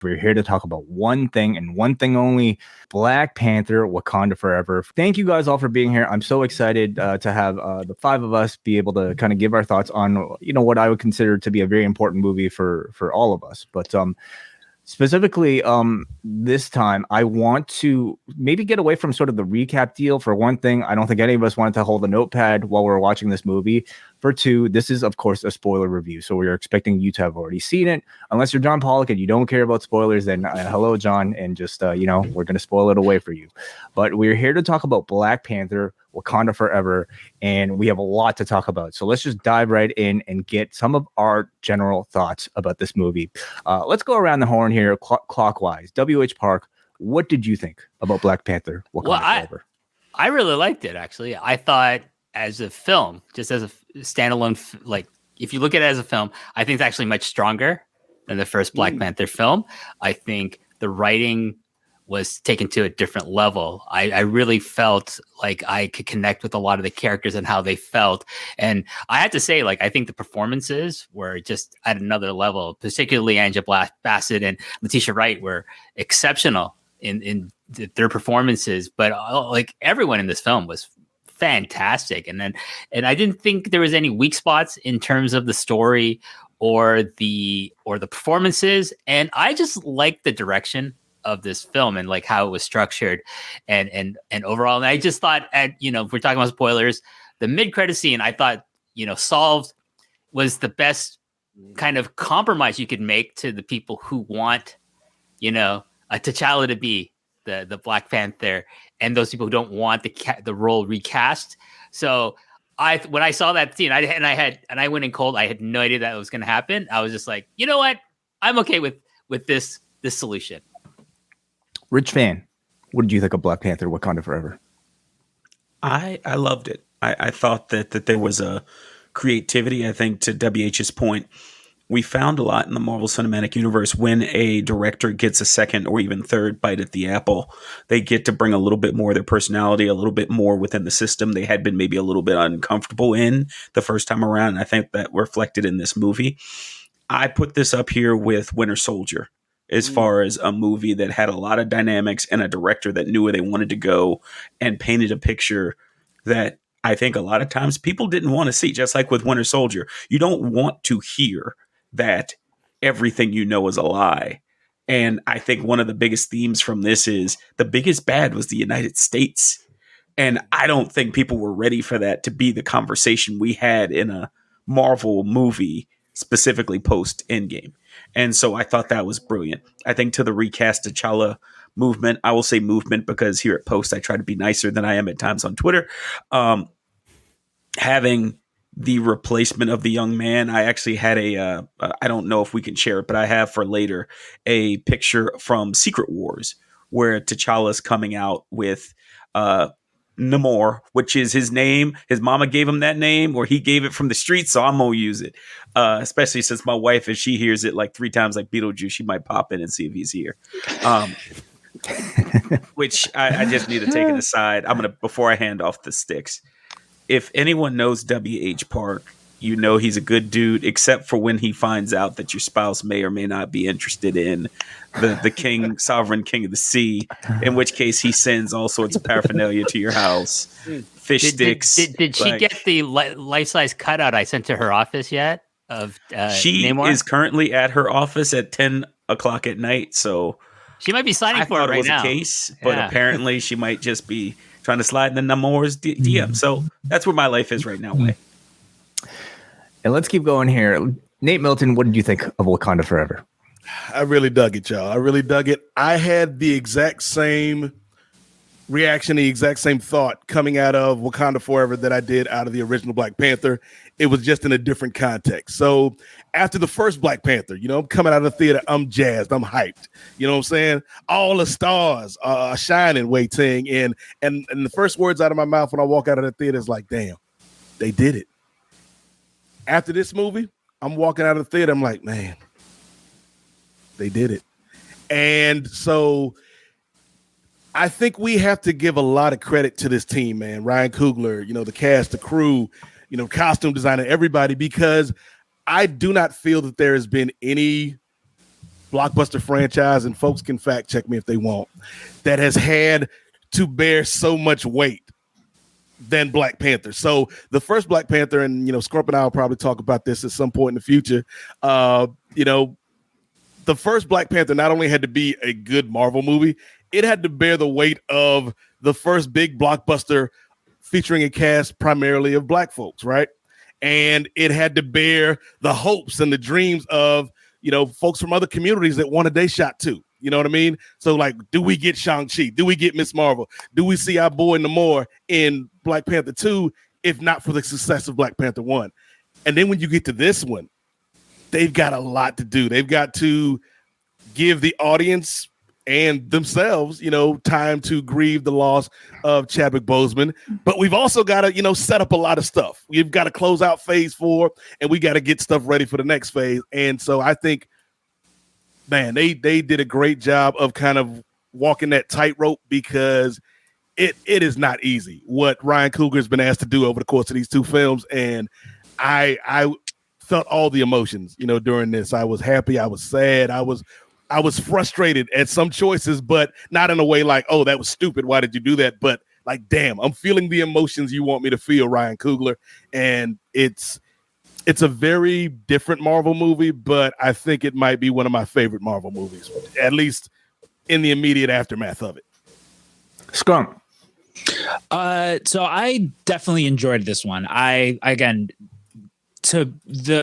We're here to talk about one thing and one thing only: Black Panther, Wakanda Forever. Thank you guys all for being here. I'm so excited to have the five of us be able to kind of give our thoughts on, you know, what I would consider to be a very important movie for all of us. But specifically, this time I want to maybe get away from sort of the recap deal. For one thing, I don't think any of us wanted to hold a notepad while we're watching this movie. For two, this is, of course, a spoiler review, so we're expecting you to have already seen it. Unless you're John Pollock and you don't care about spoilers, then hello, John, and just, you know, we're going to spoil it away for you. But we're here to talk about Black Panther, Wakanda Forever, and we have a lot to talk about. So let's just dive right in and get some of our general thoughts about this movie. Let's go around the horn here, clockwise. W.H. Park, what did you think about Black Panther, Wakanda Forever? I really liked it, actually. I thought as a film, just as a standalone, like if you look at it as a film, I think it's actually much stronger than the first Black Panther film. I think the writing was taken to a different level. I really felt like I could connect with a lot of the characters and how they felt. And I had to say, like, I think the performances were just at another level, particularly Angela Bassett and Letitia Wright were exceptional in their performances. But like everyone in this film was fantastic. And I didn't think there was any weak spots in terms of the story or the performances. And I just liked the direction of this film and like how it was structured and overall. And I just thought, if we're talking about spoilers, the mid-credit scene, I thought, solved was the best kind of compromise you could make to the people who want, T'Challa to be the Black Panther, and those people who don't want the role recast. So when I saw that scene, I went in cold. I had no idea that was going to happen. I was just like, you know what? I'm okay with this solution. Rich Fann, what did you think of Black Panther, Wakanda Forever? I loved it. I thought that there was a creativity. I think, to WH's point, we found a lot in the Marvel Cinematic Universe when a director gets a second or even third bite at the apple. They get to bring a little bit more of their personality, a little bit more within the system they had been maybe a little bit uncomfortable in the first time around. And I think that reflected in this movie. I put this up here with Winter Soldier as far as a movie that had a lot of dynamics and a director that knew where they wanted to go and painted a picture that I think a lot of times people didn't want to see. Just like with Winter Soldier, you don't want to hear that everything you know is a lie. And I think one of the biggest themes from this is the biggest bad was the United States. And I don't think people were ready for that to be the conversation we had in a Marvel movie, specifically post Endgame. And so I thought that was brilliant. I think to the recast T'Challa movement, I will say movement because here at Post, I try to be nicer than I am at times on Twitter. Having the replacement of the young man, I actually had I don't know if we can share it, but I have for later a picture from Secret Wars where T'Challa's coming out with Namor, which is his name. His mama gave him that name, or he gave it from the streets, so I'm gonna use it. Especially since my wife, if she hears it like 3 times like Beetlejuice, she might pop in and see if he's here. Which I just need to take it aside. Before I hand off the sticks. If anyone knows W.H. Park, you know he's a good dude, except for when he finds out that your spouse may or may not be interested in the king, sovereign king of the sea, in which case he sends all sorts of paraphernalia to your house. Fish sticks. Did she get the life-size cutout I sent to her office yet? She Namor? is currently at her office at 10 o'clock at night, so she might be signing for it right now. I thought it was a case, but apparently she might just be trying to slide in the Namor's DM. So that's where my life is right now, Wai. And let's keep going here. Nate Milton, what did you think of Wakanda Forever? I really dug it, y'all. I really dug it. I had the exact same reaction, the exact same thought coming out of Wakanda Forever that I did out of the original Black Panther. It was just in a different context. So after the first Black Panther, I'm coming out of the theater, I'm jazzed, I'm hyped. You know what I'm saying? All the stars are shining, Wai Ting. And the first words out of my mouth when I walk out of the theater is like, damn, they did it. After this movie, I'm walking out of the theater, I'm like, man, they did it. And so I think we have to give a lot of credit to this team, man. Ryan Coogler, the cast, the crew, costume designer, everybody, because I do not feel that there has been any blockbuster franchise, and folks can fact check me if they want, that has had to bear so much weight than Black Panther. So the first Black Panther, and Scrump and I will probably talk about this at some point in the future. The first Black Panther not only had to be a good Marvel movie, it had to bear the weight of the first big blockbuster featuring a cast primarily of Black folks, right? And it had to bear the hopes and the dreams of folks from other communities that wanted their shot too. You know what I mean? So, like, do we get Shang-Chi? Do we get Miss Marvel? Do we see our boy Namor in Black Panther 2, if not for the success of Black Panther 1? And then when you get to this one, they've got a lot to do. They've got to give the audience and themselves, time to grieve the loss of Chadwick Boseman. But we've also got to, set up a lot of stuff. We've got to close out phase 4, and we got to get stuff ready for the next phase. And so I think, man, they did a great job of kind of walking that tightrope, because it is not easy what Ryan Coogler has been asked to do over the course of these 2 films. And I felt all the emotions, during this. I was happy. I was sad. I was frustrated at some choices, but not in a way like, oh, that was stupid. Why did you do that? But like, damn, I'm feeling the emotions you want me to feel, Ryan Coogler. And it's a very different Marvel movie, but I think it might be one of my favorite Marvel movies, at least in the immediate aftermath of it. Scrump. So I definitely enjoyed this one. To the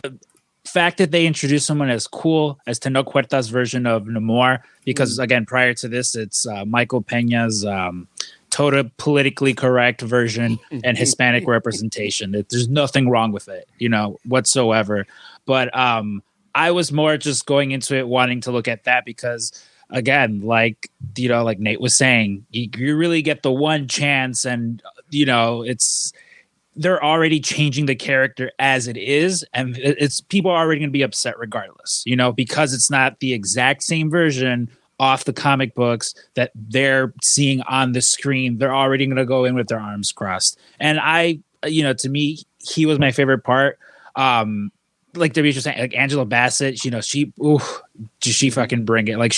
fact that they introduced someone as cool as Tenoch Huerta's version of Namor, because again, prior to this, it's Michael Peña's total politically correct version and Hispanic representation. There's nothing wrong with it, whatsoever. But I was more just going into it wanting to look at that because, again, like Nate was saying, you really get the one chance, and they're already changing the character as it is, and it's people are already going to be upset regardless, because it's not the exact same version off the comic books that they're seeing on the screen. They're already going to go in with their arms crossed. And to me, he was my favorite part. Like W was saying, like Angela Bassett, she fucking bring it. Like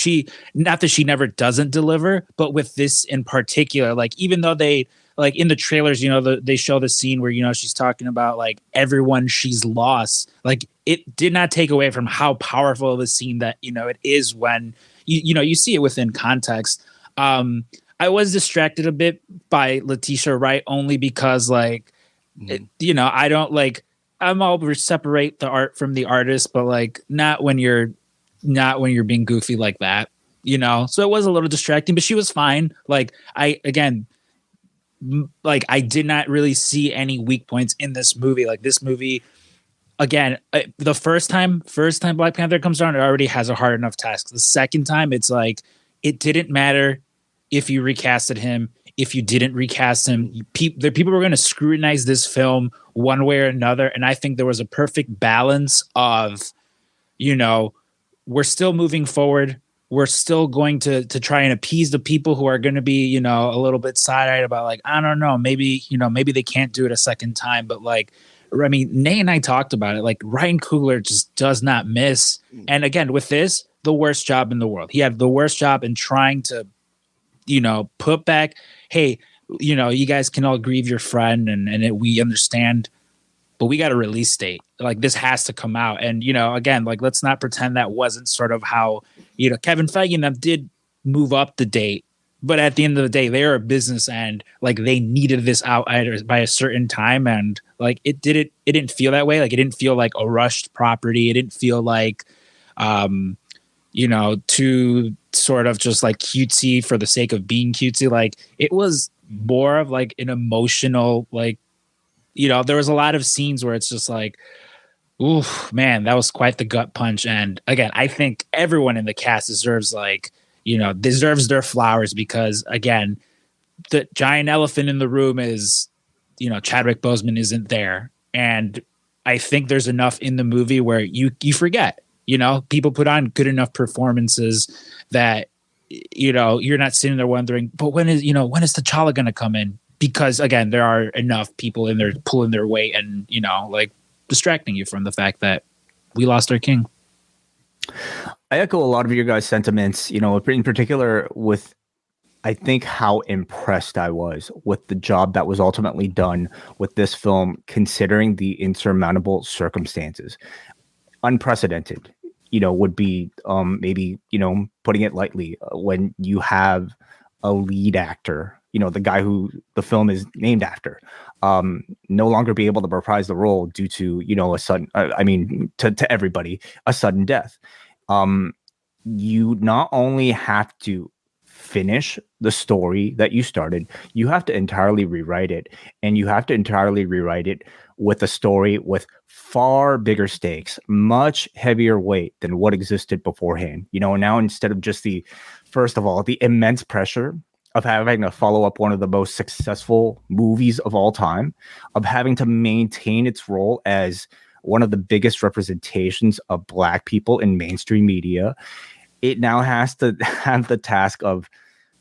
not that she never doesn't deliver, but with this in particular, like even though they, like in the trailers, they show the scene where, she's talking about like everyone she's lost. Like it did not take away from how powerful of a scene that, it is when you see it within context. I was distracted a bit by Letitia Wright only because I don't like, I'm all separate the art from the artist, but like not when you're being goofy like that, so it was a little distracting, but she was fine. Like I did not really see any weak points in this movie. Like this movie, again, the first time Black Panther comes on, it already has a hard enough task. The second time, it's like, it didn't matter if you recasted him, if you didn't recast him. People were going to scrutinize this film one way or another. And I think there was a perfect balance of, we're still moving forward. We're still going to try and appease the people who are going to be, a little bit side-eyed about like, I don't know, maybe they can't do it a second time. But like, I mean, Nate and I talked about it. Like Ryan Coogler just does not miss. And again, with this, the worst job in the world. He had the worst job in trying to, put back, hey, you guys can all grieve your friend and we understand, but we got a release date. Like this has to come out. And, again, like, let's not pretend that wasn't sort of how, Kevin Feige and them did move up the date, but at the end of the day, they're a business and like they needed this out by a certain time. And like, it didn't feel that way. Like it didn't feel like a rushed property. It didn't feel like, too sort of just like cutesy for the sake of being cutesy. Like it was more of like an emotional, like, there was a lot of scenes where it's just like, ooh, man, that was quite the gut punch. And again, I think everyone in the cast deserves their flowers because again, the giant elephant in the room is, Chadwick Boseman isn't there. And I think there's enough in the movie where you forget, people put on good enough performances that, you're not sitting there wondering, but when is T'Challa going to come in? Because again, there are enough people in there pulling their weight and, like distracting you from the fact that we lost our king. I echo a lot of your guys' sentiments, in particular with, I think, how impressed I was with the job that was ultimately done with this film, considering the insurmountable circumstances. Unprecedented, would be maybe, putting it lightly, when you have a lead actor, the guy who the film is named after, no longer be able to reprise the role due to, a sudden, to everybody, a sudden death. You not only have to finish the story that you started, you have to entirely rewrite it, and you have to entirely rewrite it with a story with far bigger stakes, much heavier weight than what existed beforehand. Now, instead of just first of all, the immense pressure of having to follow up one of the most successful movies of all time, of having to maintain its role as one of the biggest representations of Black people in mainstream media, it now has to have the task of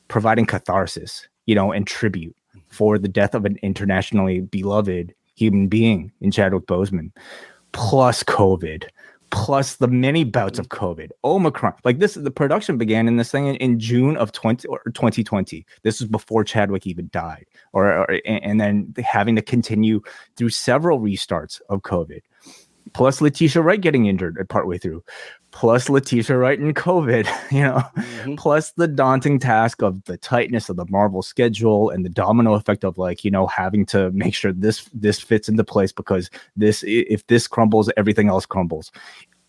providing catharsis, and tribute for the death of an internationally beloved human being in Chadwick Boseman, plus COVID, plus the many bouts of COVID, Omicron. Like the production began in this thing in June of 2020. This was before Chadwick even died, and then having to continue through several restarts of COVID. Plus Letitia Wright getting injured partway through, plus Letitia Wright and COVID, plus the daunting task of the tightness of the Marvel schedule and the domino effect of having to make sure this fits into place, because if this crumbles, everything else crumbles.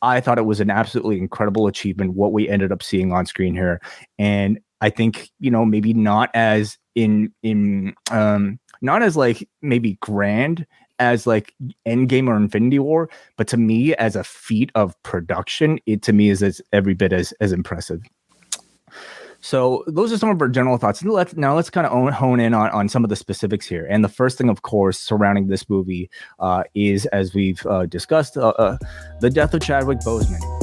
I thought it was an absolutely incredible achievement, what we ended up seeing on screen here. And I think, maybe not as not as maybe grand as Endgame or Infinity War, but to me, as a feat of production, it to me is every bit as impressive. So those are some of our general thoughts. Now let's kind of hone in on some of the specifics here. And the first thing, of course, surrounding this movie is, as we've discussed, the death of Chadwick Boseman.